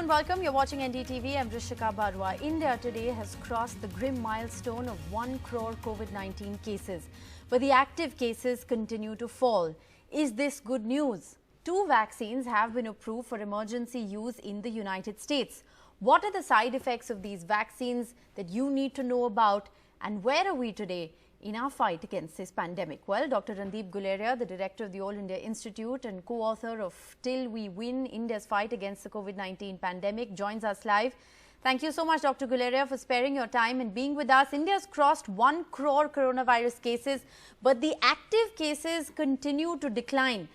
and welcome. You're watching NDTV. I'm Rishika Barua. India today has crossed the grim milestone of 1 crore COVID-19 cases, but the active cases continue to fall. Is this good news? 2 vaccines have been approved for emergency use in the United States. What are the side effects of these vaccines that you need to know about, and where are we today in our fight against this pandemic? Well, Dr. Randeep Guleria, the director of the All India Institute and co-author of Till We Win, India's Fight Against the COVID-19 Pandemic, joins us live. Thank you so much, Dr. Guleria, for sparing your time and being with us. India's crossed 1 crore coronavirus cases, but the active cases continue to decline.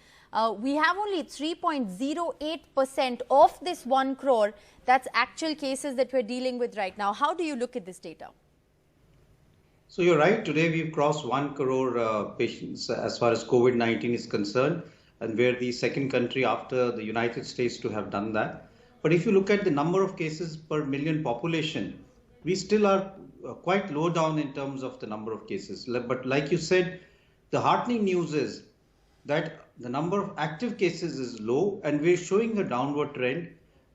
We have only 3.08% of this 1 crore. That's actual cases that we're dealing with right now. How do you look at this data? So you're right. Today we've crossed 1 crore patients as far as COVID-19 is concerned, and we're the second country after the United States to have done that. But if you look at the number of cases per million population, we still are quite low down in terms of the number of cases. But like you said, the heartening news is that the number of active cases is low and we're showing a downward trend,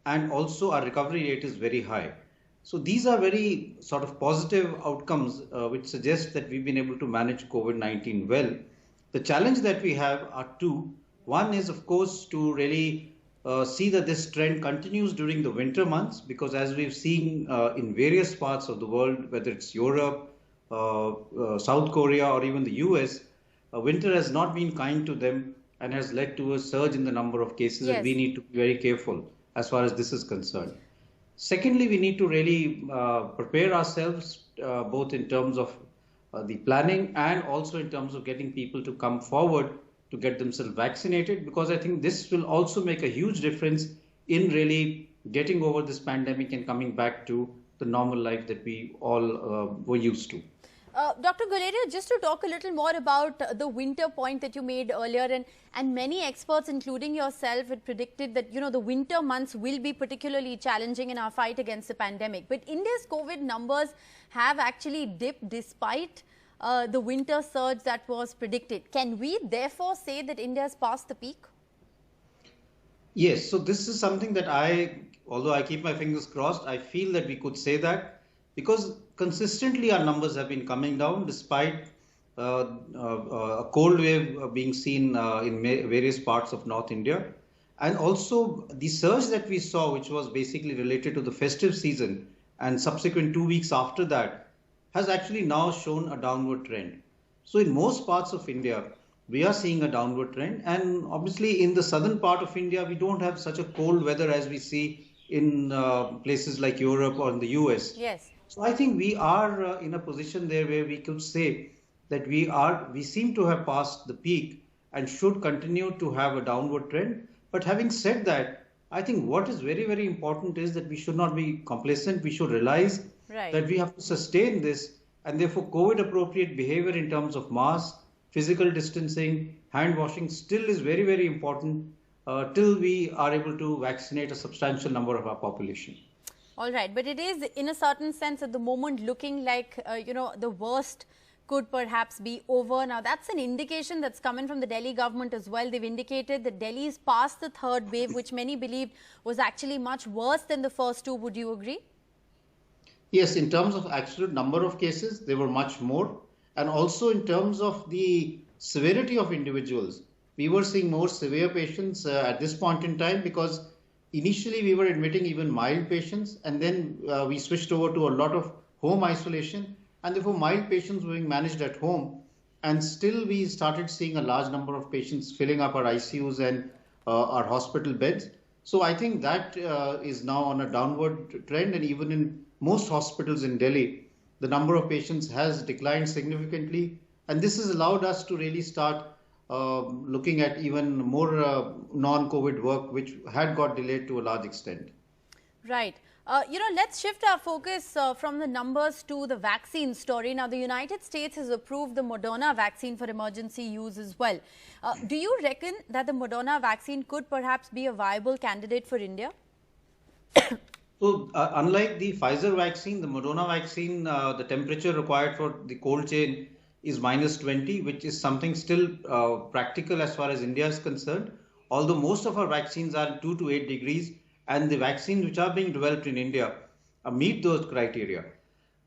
and also our recovery rate is very high. So these are very sort of positive outcomes which suggest that we've been able to manage COVID-19 well. The challenge that we have are 2. One is, of course, to really see that this trend continues during the winter months, because as we've seen in various parts of the world, whether it's Europe, South Korea, or even the US, winter has not been kind to them and has led to a surge in the number of cases. Yes. And we need to be very careful as far as this is concerned. Secondly, we need to really prepare ourselves both in terms of the planning and also in terms of getting people to come forward to get themselves vaccinated, because I think this will also make a huge difference in really getting over this pandemic and coming back to the normal life that we all were used to. Dr. Guleria, just to talk a little more about the winter point that you made earlier, and many experts, including yourself, had predicted that, the winter months will be particularly challenging in our fight against the pandemic. But India's COVID numbers have actually dipped despite the winter surge that was predicted. Can we therefore say that India has passed the peak? Yes, so this is something that although I keep my fingers crossed, I feel that we could say that, because consistently our numbers have been coming down despite a cold wave being seen in various parts of North India. And also the surge that we saw, which was basically related to the festive season and subsequent 2 weeks after that, has actually now shown a downward trend. So in most parts of India, we are seeing a downward trend. And obviously in the southern part of India, we don't have such a cold weather as we see in places like Europe or in the US. Yes. So I think we are in a position there where we could say that we seem to have passed the peak and should continue to have a downward trend. But having said that, I think what is very, very important is that we should not be complacent. We should realize that we have to sustain this, and therefore COVID appropriate behavior in terms of masks, physical distancing, hand washing still is very, very important till we are able to vaccinate a substantial number of our population. All right, but it is in a certain sense at the moment looking like, the worst could perhaps be over. Now, that's an indication that's coming from the Delhi government as well. They've indicated that Delhi is past the 3rd wave, which many believed was actually much worse than the first 2. Would you agree? Yes, in terms of absolute number of cases, they were much more. And also in terms of the severity of individuals, we were seeing more severe patients at this point in time, because initially we were admitting even mild patients, and then we switched over to a lot of home isolation, and therefore mild patients were being managed at home. And still we started seeing a large number of patients filling up our ICUs and our hospital beds. So I think that is now on a downward trend, and even in most hospitals in Delhi, the number of patients has declined significantly. And this has allowed us to really start looking at even more non-COVID work, which had got delayed to a large extent. Right. Let's shift our focus from the numbers to the vaccine story. Now, the United States has approved the Moderna vaccine for emergency use as well. Do you reckon that the Moderna vaccine could perhaps be a viable candidate for India? So, unlike the Pfizer vaccine, the Moderna vaccine, the temperature required for the cold chain is -20, which is something still practical as far as India is concerned. Although most of our vaccines are 2 to 8 degrees, and the vaccines which are being developed in India meet those criteria.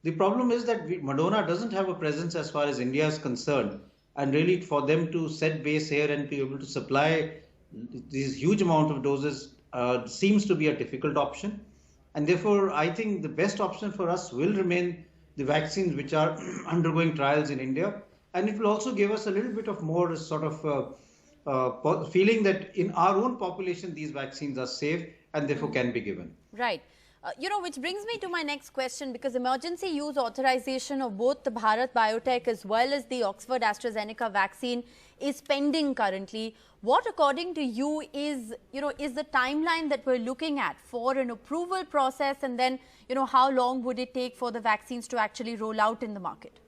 The problem is that Moderna doesn't have a presence as far as India is concerned, and really for them to set base here and be able to supply these huge amount of doses seems to be a difficult option. And therefore, I think the best option for us will remain the vaccines which are undergoing trials in India. And it will also give us a little bit of more sort of feeling that in our own population, these vaccines are safe and therefore can be given. Right. Which brings me to my next question, because emergency use authorization of both the Bharat Biotech as well as the Oxford AstraZeneca vaccine is pending currently. What, according to you, is the timeline that we're looking at for an approval process, and then, how long would it take for the vaccines to actually roll out in the market?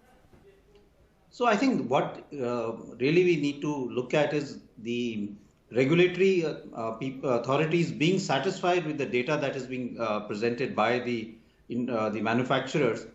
So I think what really we need to look at is the regulatory authorities being satisfied with the data that is being presented by the manufacturers,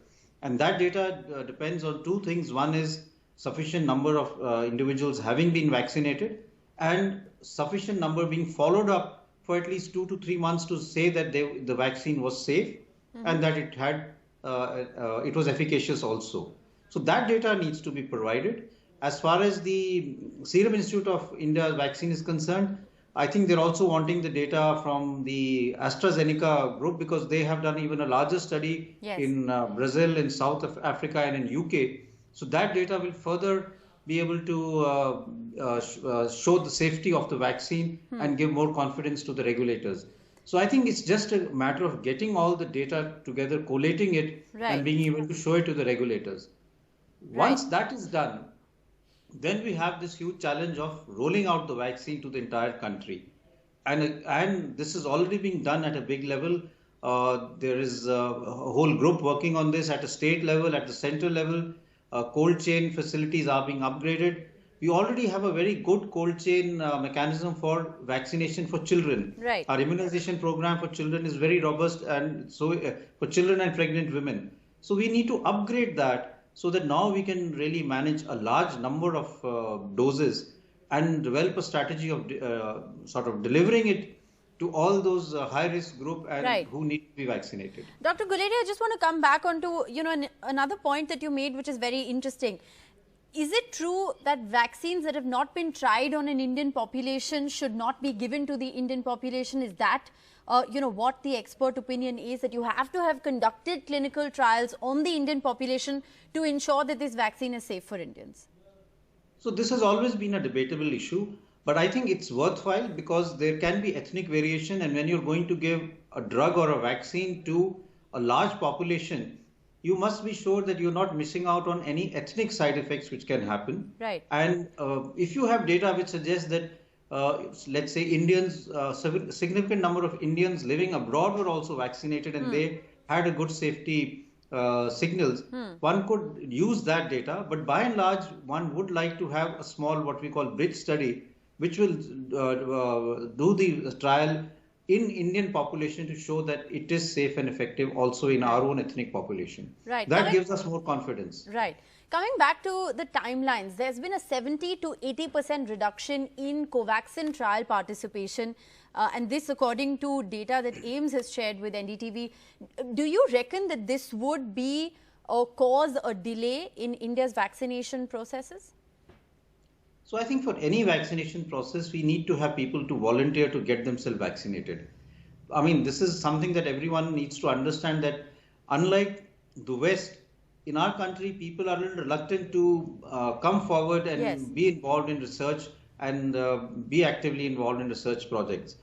and that data depends on two things. One is sufficient number of individuals having been vaccinated, and sufficient number being followed up for at least 2 to 3 months to say that the vaccine was safe and that it was efficacious also. So that data needs to be provided. As far as the Serum Institute of India's vaccine is concerned, I think they're also wanting the data from the AstraZeneca group, because they have done even a larger study in Brazil, in South Africa, and in UK. So that data will further be able to show the safety of the vaccine and give more confidence to the regulators. So I think it's just a matter of getting all the data together, collating it, and being able to show it to the regulators. Once that is done, then we have this huge challenge of rolling out the vaccine to the entire country. And this is already being done at a big level. There is a whole group working on this at a state level, at the central level. Cold chain facilities are being upgraded. We already have a very good cold chain mechanism for vaccination for children. Right. Our immunization program for children is very robust, and so for children and pregnant women. So we need to upgrade that, so that now we can really manage a large number of doses and develop a strategy of sort of delivering it to all those high-risk group and who need to be vaccinated. Dr. Guledi, I just want to come back onto another point that you made, which is very interesting. Is it true that vaccines that have not been tried on an Indian population should not be given to the Indian population? Is that what the expert opinion is, that you have to have conducted clinical trials on the Indian population to ensure that this vaccine is safe for Indians? So this has always been a debatable issue, but I think it's worthwhile because there can be ethnic variation, and when you're going to give a drug or a vaccine to a large population, you must be sure that you're not missing out on any ethnic side effects which can happen. Right. And if you have data which suggests that let's say Indians, significant number of Indians living abroad were also vaccinated and they had a good safety signals, one could use that data. But by and large, one would like to have a small, what we call bridge study, which will do the trial in Indian population to show that it is safe and effective also in our own ethnic population. Right. That gives us more confidence. Right. Coming back to the timelines, there's been a 70 to 80% reduction in Covaxin trial participation, and this according to data that AIIMS has shared with NDTV. Do you reckon that this would be or cause a delay in India's vaccination processes? So I think for any vaccination process, we need to have people to volunteer to get themselves vaccinated. I mean, this is something that everyone needs to understand, that unlike the West, in our country, people are a little reluctant to come forward and be involved in research and be actively involved in research projects.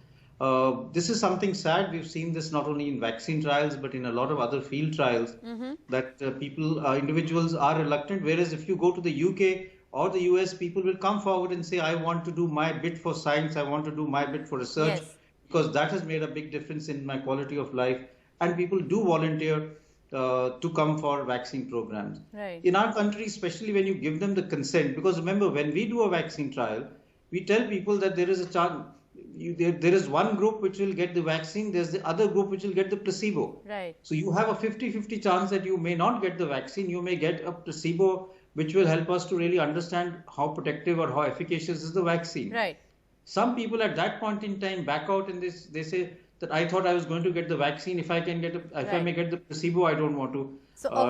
This is something sad. We've seen this not only in vaccine trials, but in a lot of other field trials, that individuals are reluctant. Whereas if you go to the UK or the US, people will come forward and say, I want to do my bit for science, I want to do my bit for research, because that has made a big difference in my quality of life. And people do volunteer to come for vaccine programs. Right. In our country, especially when you give them the consent, because remember, when we do a vaccine trial, we tell people that there is a chance, there is one group which will get the vaccine, there's the other group which will get the placebo. Right. So you have a 50-50 chance that you may not get the vaccine, you may get a placebo, which will help us to really understand how protective or how efficacious is the vaccine. Right. Some people at that point in time back out and they say that I thought I was going to get the vaccine. If I can get, if I may Right. get the placebo, I don't want to. So Uh,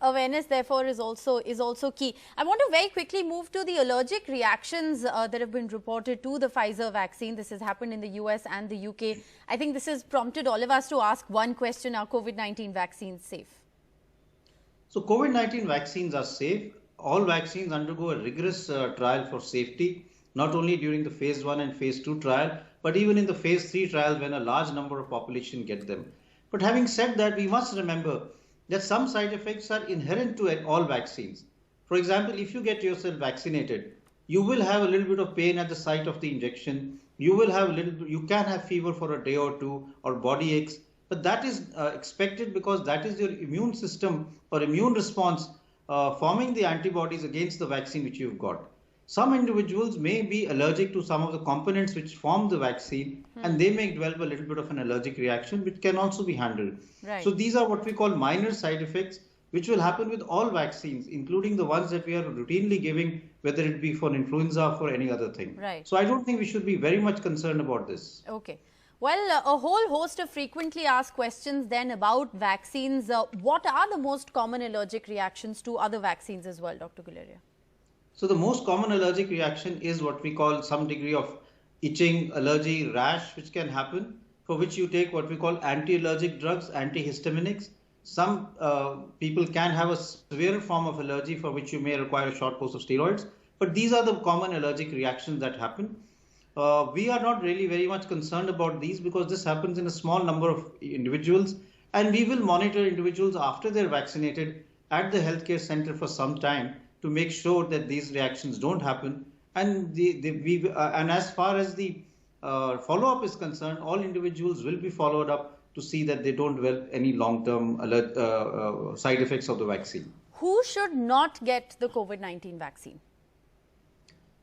awareness therefore is also key. I want to very quickly move to the allergic reactions that have been reported to the Pfizer vaccine. This has happened in the US and the UK. I think this has prompted all of us to ask one question: are COVID-19 vaccines safe? So COVID-19 vaccines are safe. All vaccines undergo a rigorous trial for safety, not only during the phase 1 and phase 2 trial, but even in the phase 3 trial when a large number of population get them. But having said that, we must remember that some side effects are inherent to all vaccines. For example, if you get yourself vaccinated, you will have a little bit of pain at the site of the injection. You will have a little, you can have fever for a day or two or body aches, but that is expected because that is your immune system or immune response forming the antibodies against the vaccine which you've got. Some individuals may be allergic to some of the components which form the vaccine, and they may develop a little bit of an allergic reaction, which can also be handled. Right. So these are what we call minor side effects, which will happen with all vaccines, including the ones that we are routinely giving, whether it be for influenza or for any other thing. Right. So I don't think we should be very much concerned about this. Okay. Well, a whole host of frequently asked questions then about vaccines. What are the most common allergic reactions to other vaccines as well, Dr. Guleria? So the most common allergic reaction is what we call some degree of itching, allergy, rash, which can happen, for which you take what we call anti-allergic drugs, antihistaminics. Some people can have a severe form of allergy for which you may require a short course of steroids, but these are the common allergic reactions that happen. We are not really very much concerned about these because this happens in a small number of individuals, and we will monitor individuals after they're vaccinated at the healthcare center for some time to make sure that these reactions don't happen. And and as far as the follow-up is concerned, all individuals will be followed up to see that they don't develop any long-term side effects of the vaccine. Who should not get the COVID-19 vaccine?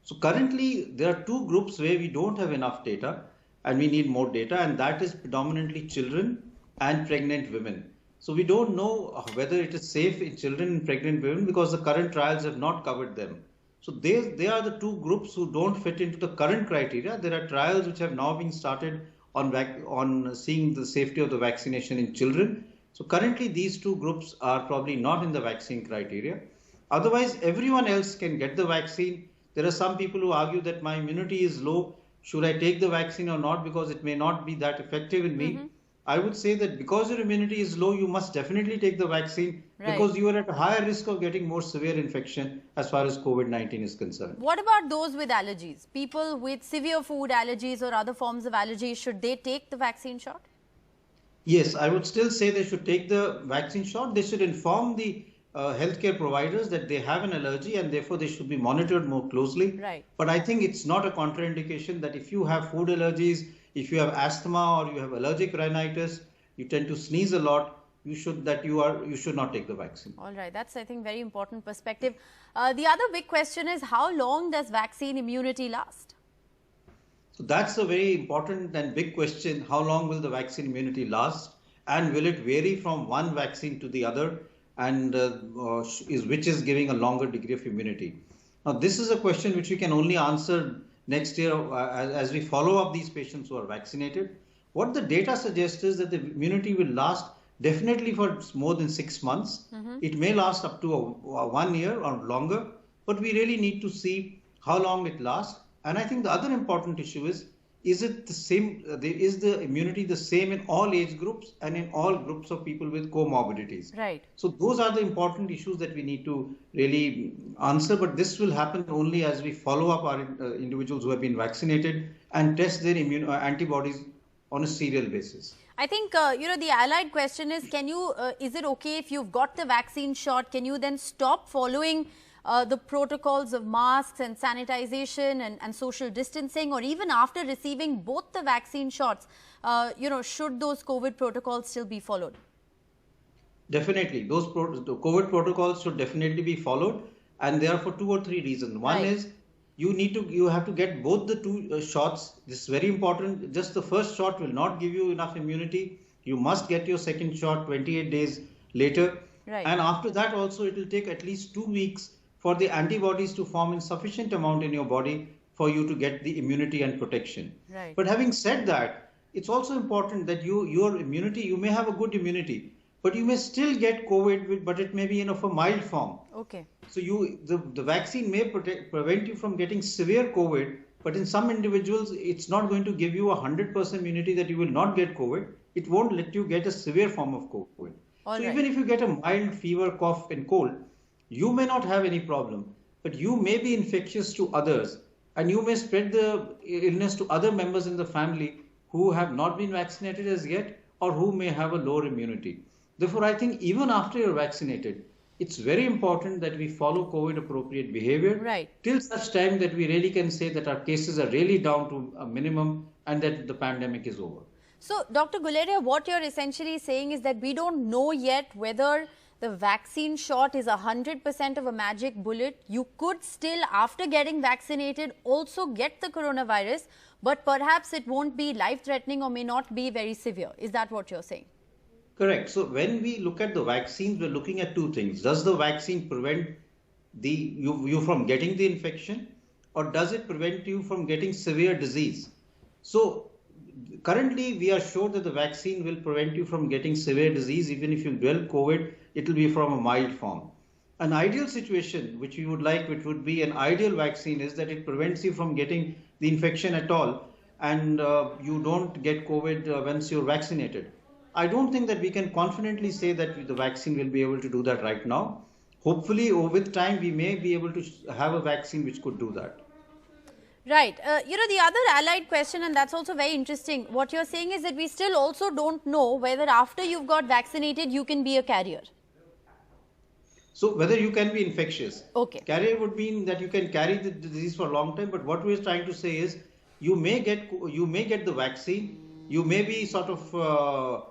So currently, there are two groups where we don't have enough data and we need more data, and that is predominantly children and pregnant women. So we don't know whether it is safe in children and pregnant women because the current trials have not covered them. So they are the two groups who don't fit into the current criteria. There are trials which have now been started on seeing the safety of the vaccination in children. So currently these two groups are probably not in the vaccine criteria. Otherwise, everyone else can get the vaccine. There are some people who argue that my immunity is low. Should I take the vaccine or not because it may not be that effective in me? I would say that because your immunity is low, you must definitely take the vaccine because you are at a higher risk of getting more severe infection as far as COVID-19 is concerned. What about those with allergies? People with severe food allergies or other forms of allergies, should they take the vaccine shot? Yes, I would still say they should take the vaccine shot. They should inform the healthcare providers that they have an allergy and therefore they should be monitored more closely. Right. But I think it's not a contraindication that if you have food allergies, if you have asthma or you have allergic rhinitis, you tend to sneeze a lot, you should not take the vaccine. All right, that's I think very important perspective. The other big question is, how long does vaccine immunity last? So that's a very important and big question. How long will the vaccine immunity last, and will it vary from one vaccine to the other, and which is giving a longer degree of immunity? Now, this is a question which we can only answer next year as we follow up these patients who are vaccinated. What the data suggests is that the immunity will last definitely for more than 6 months. It may last up to 1 year or longer, but we really need to see how long it lasts. And I think the other important issue is it the same? Is the immunity the same in all age groups and in all groups of people with comorbidities? Right. So those are the important issues that we need to really answer. But this will happen only as we follow up our individuals who have been vaccinated and test their antibodies on a serial basis. I think, the allied question is, is it okay if you've got the vaccine shot, can you then stop following the protocols of masks and sanitization and social distancing, or even after receiving both the vaccine shots, should those COVID protocols still be followed? Definitely, those the COVID protocols should definitely be followed, and they are for 2 or 3 reasons. One is you have to get both the two shots. This is very important. Just the first shot will not give you enough immunity. You must get your second shot 28 days later. Right. And after that also it will take at least 2 weeks for the antibodies to form in sufficient amount in your body for you to get the immunity and protection. Right. But having said that, it's also important that your immunity, you may have a good immunity, but you may still get COVID, but it may be in of a mild form. Okay. So the vaccine may prevent you from getting severe COVID, but in some individuals, it's not going to give you 100% immunity that you will not get COVID. It won't let you get a severe form of COVID. All So right. even if you get a mild fever, cough, and cold, you may not have any problem, but you may be infectious to others, and you may spread the illness to other members in the family who have not been vaccinated as yet, or who may have a lower immunity. Therefore, I think even after you're vaccinated, it's very important that we follow COVID appropriate behavior Right. till such time that we really can say that our cases are really down to a minimum and that the pandemic is over. So, Dr. Guleria, what you're essentially saying is that we don't know yet whether the vaccine shot is 100% of a magic bullet. You could still, after getting vaccinated, also get the coronavirus, but perhaps it won't be life-threatening or may not be very severe. Is that what you're saying? Correct. So when we look at the vaccines, we're looking at two things. Does the vaccine prevent you from getting the infection, or does it prevent you from getting severe disease? So currently, we are sure that the vaccine will prevent you from getting severe disease. Even if you develop COVID, it will be from a mild form. An ideal situation, which we would like, which would be an ideal vaccine, is that it prevents you from getting the infection at all, and you don't get COVID once you're vaccinated. I don't think that we can confidently say that the vaccine will be able to do that right now. Hopefully, with time, we may be able to have a vaccine which could do that. Right. The other allied question, and that's also very interesting, what you're saying is that we still also don't know whether after you've got vaccinated, you can be a carrier. So whether you can be infectious. Okay. Carrier would mean that you can carry the disease for a long time, but what we're trying to say is you may get the vaccine, you may be sort of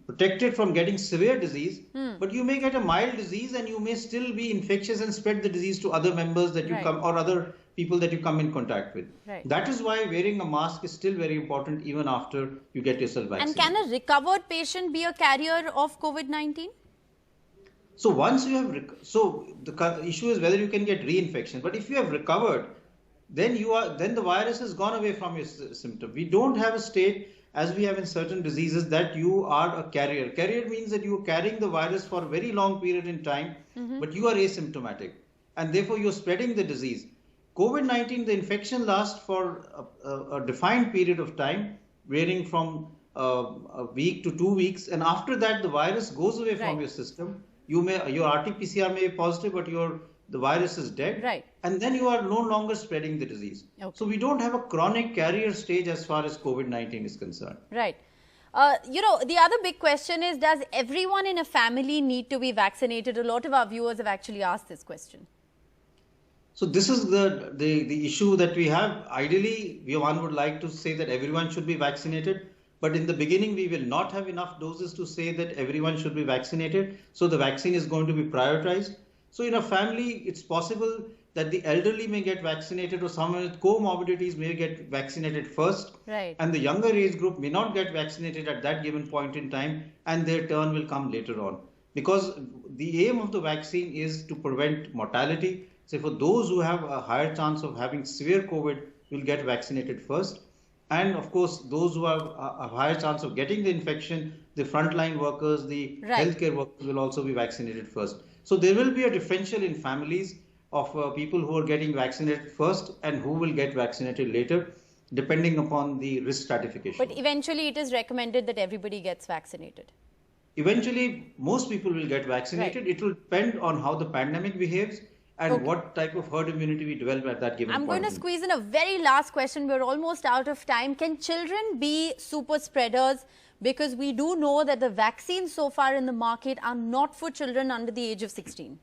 protected from getting severe disease, but you may get a mild disease and you may still be infectious and spread the disease to other members that you Right. come, or other people that you come in contact with. Right. That is why wearing a mask is still very important even after you get yourself And vaccinated. can a recovered patient be a carrier of COVID-19? So once you have, so the issue is whether you can get reinfection. But if you have recovered, then the virus has gone away from your symptom. We don't have a state, as we have in certain diseases, that you are a carrier. Carrier means that you are carrying the virus for a very long period in time, but you are asymptomatic, and therefore you're spreading the disease. COVID-19, the infection lasts for a defined period of time, varying from a week to 2 weeks, and after that the virus goes away from Right. your system. Your RT-PCR may be positive, but the virus is dead. Right. And then you are no longer spreading the disease. Okay. So we don't have a chronic carrier stage as far as COVID-19 is concerned. Right. The other big question is, does everyone in a family need to be vaccinated? A lot of our viewers have actually asked this question. So this is the issue that we have. Ideally, one would like to say that everyone should be vaccinated. But in the beginning, we will not have enough doses to say that everyone should be vaccinated. So the vaccine is going to be prioritized. So in a family, it's possible that the elderly may get vaccinated, or someone with comorbidities may get vaccinated first. Right. And the younger age group may not get vaccinated at that given point in time, and their turn will come later on. Because the aim of the vaccine is to prevent mortality. So for those who have a higher chance of having severe COVID will get vaccinated first. And of course, those who have a higher chance of getting the infection, the frontline workers, the Right. healthcare workers will also be vaccinated first. So there will be a differential in families of people who are getting vaccinated first and who will get vaccinated later, depending upon the risk stratification. But eventually it is recommended that everybody gets vaccinated. Eventually, most people will get vaccinated. Right. It will depend on how the pandemic behaves and Okay. what type of herd immunity we develop at that given I'm point. going to squeeze in a very last question. We're almost out of time. Can children be super spreaders? Because we do know that the vaccines so far in the market are not for children under the age of 16.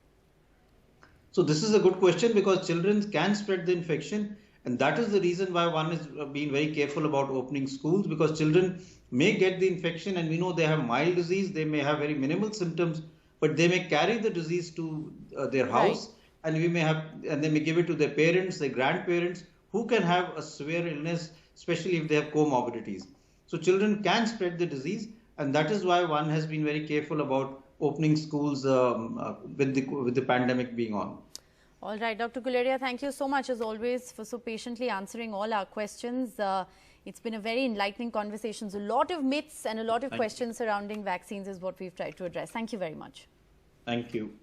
So this is a good question, because children can spread the infection, and that is the reason why one is being very careful about opening schools, because children may get the infection, and we know they have mild disease, they may have very minimal symptoms, but they may carry the disease to their house, and they may give it to their parents, their grandparents, who can have a severe illness, especially if they have comorbidities. So children can spread the disease, and that is why one has been very careful about opening schools with the pandemic being on. All right, Dr. Guleria, thank you so much as always for so patiently answering all our questions. It's been a very enlightening conversation. A lot of myths and a lot of questions surrounding vaccines is what we've tried to address. Thank you very much. Thank you.